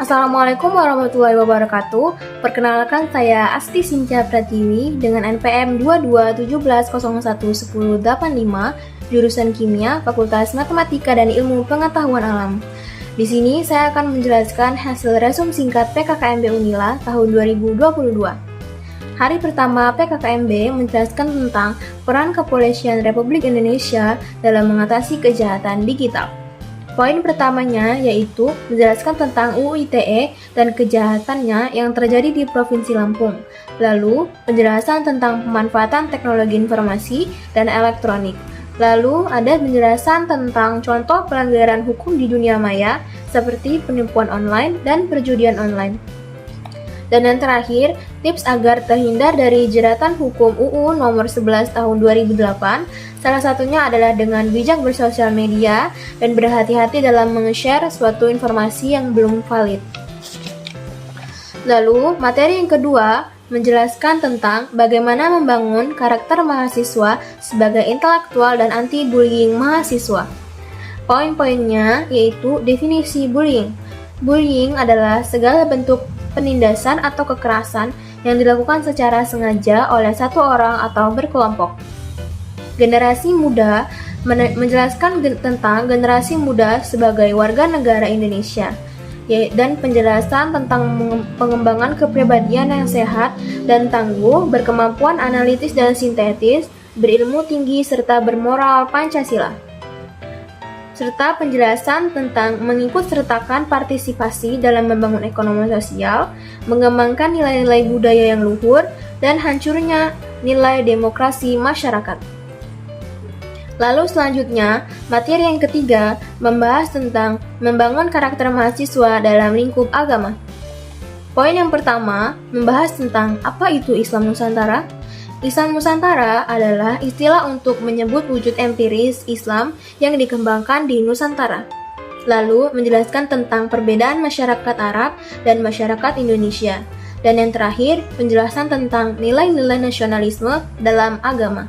Assalamualaikum warahmatullahi wabarakatuh. Perkenalkan saya Asti Sinca Pratiwi dengan NPM 2217011085 jurusan Kimia, Fakultas Matematika dan Ilmu Pengetahuan Alam. Di sini saya akan menjelaskan hasil resum singkat PKKMB Unila tahun 2022. Hari pertama PKKMB menjelaskan tentang peran Kepolisian Republik Indonesia dalam mengatasi kejahatan digital. Poin pertamanya yaitu menjelaskan tentang UU ITE dan kejahatannya yang terjadi di Provinsi Lampung. Lalu, penjelasan tentang pemanfaatan teknologi informasi dan elektronik. Lalu, ada penjelasan tentang contoh pelanggaran hukum di dunia maya seperti penipuan online dan perjudian online. Dan yang terakhir, tips agar terhindar dari jeratan hukum UU nomor 11 tahun 2008, salah satunya adalah dengan bijak bersosial media dan berhati-hati dalam meng-share suatu informasi yang belum valid. Lalu, materi yang kedua menjelaskan tentang bagaimana membangun karakter mahasiswa sebagai intelektual dan anti-bullying mahasiswa. Poin-poinnya yaitu definisi bullying. Bullying adalah segala bentuk penindasan atau kekerasan yang dilakukan secara sengaja oleh satu orang atau berkelompok. Generasi muda menjelaskan tentang generasi muda sebagai warga negara Indonesia dan penjelasan tentang pengembangan kepribadian yang sehat dan tangguh, berkemampuan analitis dan sintetis, berilmu tinggi serta bermoral Pancasila. Serta penjelasan tentang mengikut sertakan partisipasi dalam membangun ekonomi sosial, mengembangkan nilai-nilai budaya yang luhur, dan hancurnya nilai demokrasi masyarakat. Lalu selanjutnya, materi yang ketiga membahas tentang membangun karakter mahasiswa dalam lingkup agama. Poin yang pertama membahas tentang apa itu Islam Nusantara. Islam Nusantara adalah istilah untuk menyebut wujud empiris Islam yang dikembangkan di Nusantara. Lalu menjelaskan tentang perbedaan masyarakat Arab dan masyarakat Indonesia. Dan yang terakhir, penjelasan tentang nilai-nilai nasionalisme dalam agama.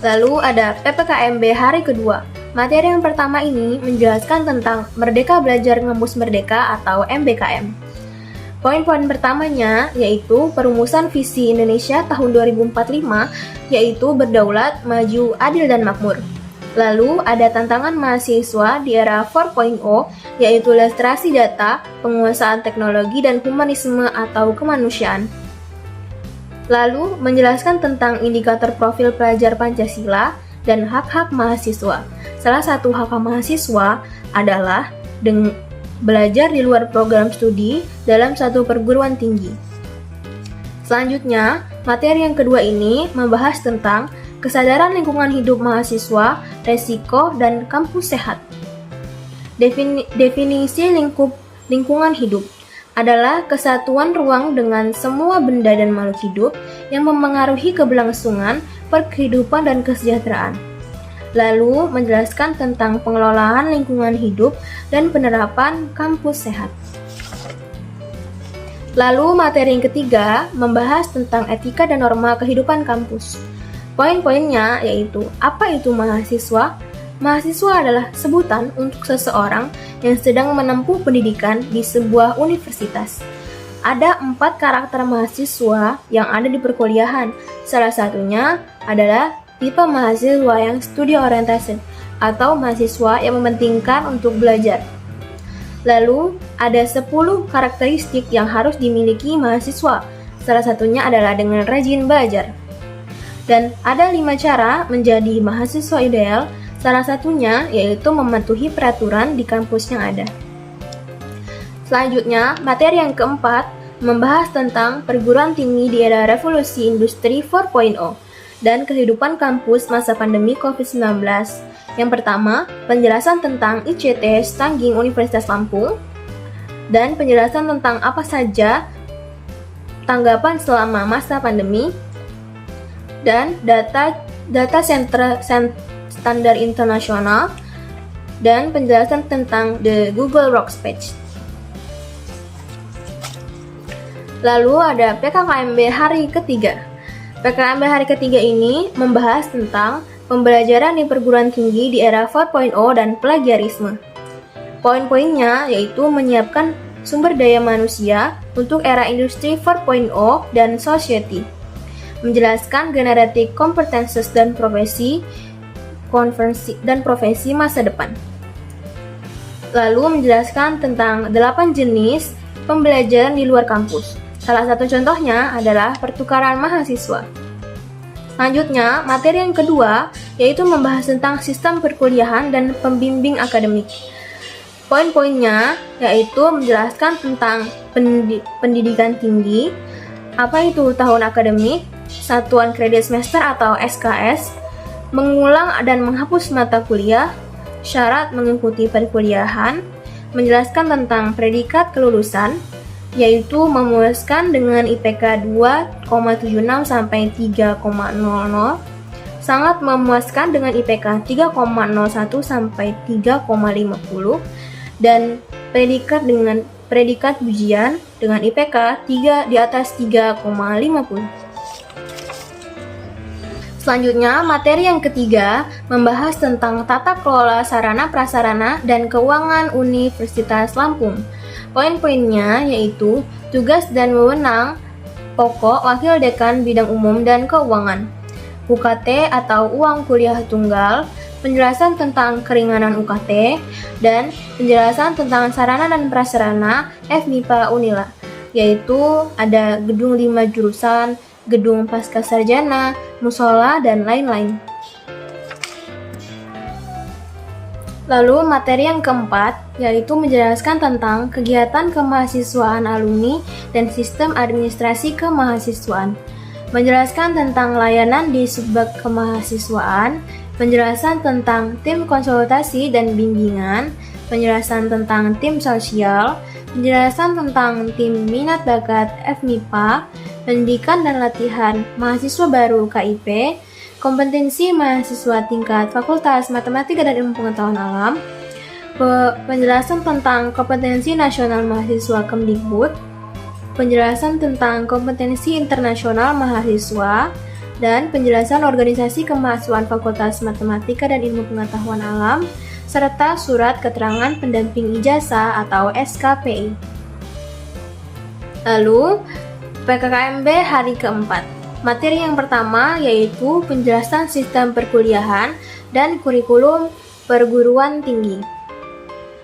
Lalu ada PPKMB hari kedua. Materi yang pertama ini menjelaskan tentang Merdeka Belajar Ngampus Merdeka atau MBKM. Poin-poin pertamanya yaitu perumusan visi Indonesia tahun 2045, yaitu berdaulat, maju, adil, dan makmur. Lalu ada tantangan mahasiswa di era 4.0, yaitu literasi data, penguasaan teknologi, dan humanisme atau kemanusiaan. Lalu menjelaskan tentang indikator profil pelajar Pancasila dan hak-hak mahasiswa. Salah satu hak mahasiswa adalah belajar di luar program studi dalam satu perguruan tinggi. Selanjutnya, materi yang kedua ini membahas tentang kesadaran lingkungan hidup mahasiswa, resiko, dan kampus sehat. Definisi lingkungan hidup adalah kesatuan ruang dengan semua benda dan makhluk hidup yang memengaruhi keberlangsungan, perkehidupan, dan kesejahteraan. Lalu menjelaskan tentang pengelolaan lingkungan hidup dan penerapan kampus sehat. Lalu materi yang ketiga membahas tentang etika dan norma kehidupan kampus. Poin-poinnya yaitu apa itu mahasiswa? Mahasiswa adalah sebutan untuk seseorang yang sedang menempuh pendidikan di sebuah universitas. Ada 4 karakter mahasiswa yang ada di perkuliahan. Salah satunya adalah tipe mahasiswa yang study orientation atau mahasiswa yang mementingkan untuk belajar. Lalu, ada 10 karakteristik yang harus dimiliki mahasiswa. Salah satunya adalah dengan rajin belajar. Dan ada 5 cara menjadi mahasiswa ideal, salah satunya yaitu mematuhi peraturan di kampus yang ada. Selanjutnya, materi yang keempat membahas tentang perguruan tinggi di era revolusi industri 4.0 dan kehidupan kampus masa pandemi COVID-19. Yang pertama, penjelasan tentang ICT Stangging Universitas Lampung, dan penjelasan tentang apa saja tanggapan selama masa pandemi, dan data standar internasional, dan penjelasan tentang the Google Workspace. Lalu ada PKKMB hari ketiga. PKKMB hari ketiga ini membahas tentang pembelajaran di perguruan tinggi di era 4.0 dan plagiarisme. Poin-poinnya yaitu menyiapkan sumber daya manusia untuk era industri 4.0 dan society, menjelaskan generative competences dan profesi masa depan. Lalu menjelaskan tentang 8 jenis pembelajaran di luar kampus. Salah satu contohnya adalah pertukaran mahasiswa. Selanjutnya, materi yang kedua yaitu membahas tentang sistem perkuliahan dan pembimbing akademik. Poin-poinnya yaitu menjelaskan tentang pendidikan tinggi, apa itu tahun akademik, satuan kredit semester atau SKS, mengulang dan menghapus mata kuliah, syarat mengikuti perkuliahan, menjelaskan tentang predikat kelulusan, yaitu memuaskan dengan IPK 2,76 sampai 3,00, sangat memuaskan dengan IPK 3,01 sampai 3,50, dan predikat ujian dengan IPK 3 di atas 3,50. Selanjutnya, materi yang ketiga membahas tentang tata kelola sarana prasarana dan keuangan Universitas Lampung. Poin-poinnya yaitu tugas dan wewenang pokok Wakil Dekan Bidang Umum dan Keuangan, UKT atau uang kuliah tunggal, penjelasan tentang keringanan UKT, dan penjelasan tentang sarana dan prasarana FMIPA Unila, yaitu ada gedung 5 jurusan, gedung pasca sarjana, musola, dan lain-lain. Lalu materi yang keempat yaitu menjelaskan tentang kegiatan kemahasiswaan alumni dan sistem administrasi kemahasiswaan, menjelaskan tentang layanan di subbak kemahasiswaan, penjelasan tentang tim konsultasi dan bimbingan, penjelasan tentang tim sosial, penjelasan tentang tim minat bakat FMIPA, pendidikan dan latihan mahasiswa baru KIP, kompetensi mahasiswa tingkat Fakultas Matematika dan Ilmu Pengetahuan Alam, penjelasan tentang kompetensi nasional mahasiswa Kemdikbud, penjelasan tentang kompetensi internasional mahasiswa, dan penjelasan organisasi kemahasiswaan Fakultas Matematika dan Ilmu Pengetahuan Alam, serta surat keterangan pendamping ijazah atau SKPI. Lalu, PKKMB hari keempat. Materi yang pertama yaitu penjelasan sistem perkuliahan dan kurikulum perguruan tinggi.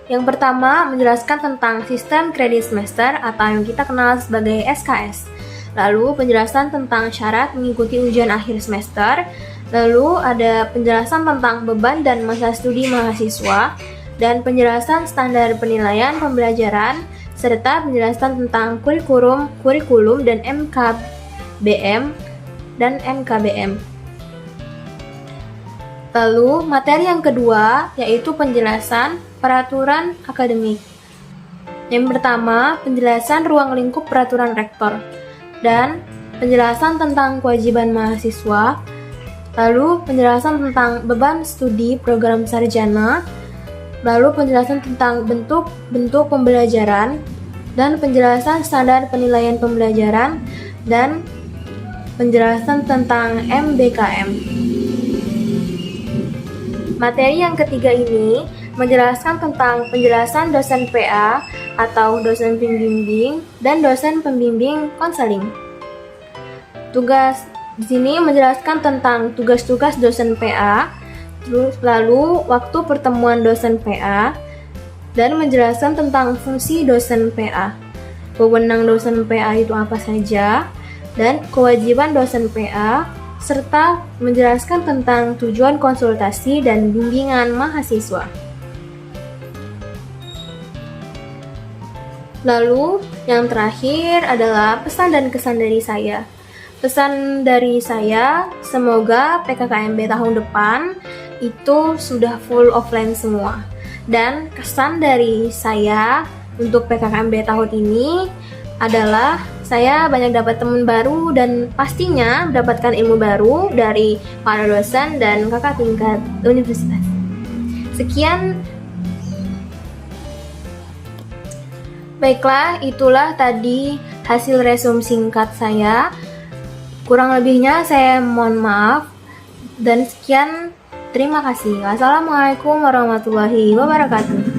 Yang pertama menjelaskan tentang sistem kredit semester atau yang kita kenal sebagai SKS. Lalu penjelasan tentang syarat mengikuti ujian akhir semester. Lalu ada penjelasan tentang beban dan masa studi mahasiswa, dan penjelasan standar penilaian pembelajaran, serta penjelasan tentang kurikulum dan MKBM. Lalu materi yang kedua yaitu penjelasan peraturan akademik. Yang pertama, penjelasan ruang lingkup peraturan rektor dan penjelasan tentang kewajiban mahasiswa. Lalu penjelasan tentang beban studi program sarjana, lalu penjelasan tentang bentuk pembelajaran, dan penjelasan standar penilaian pembelajaran, dan penjelasan tentang MBKM. Materi yang ketiga ini menjelaskan tentang penjelasan dosen PA atau dosen pembimbing dan dosen pembimbing konseling. Tugas di sini menjelaskan tentang tugas-tugas dosen PA, lalu waktu pertemuan dosen PA, dan menjelaskan tentang fungsi dosen PA, wewenang dosen PA itu apa saja, dan kewajiban dosen PA, serta menjelaskan tentang tujuan konsultasi dan bimbingan mahasiswa. Lalu, yang terakhir adalah pesan dan kesan dari saya. Pesan dari saya, semoga PKKMB tahun depan itu sudah full offline semua. Dan kesan dari saya untuk PKKMB tahun ini adalah saya banyak dapat teman baru dan pastinya mendapatkan ilmu baru dari para dosen dan kakak tingkat universitas. Sekian. Baiklah, itulah tadi hasil resume singkat saya. Kurang lebihnya saya mohon maaf, dan sekian, terima kasih. Wassalamualaikum warahmatullahi wabarakatuh.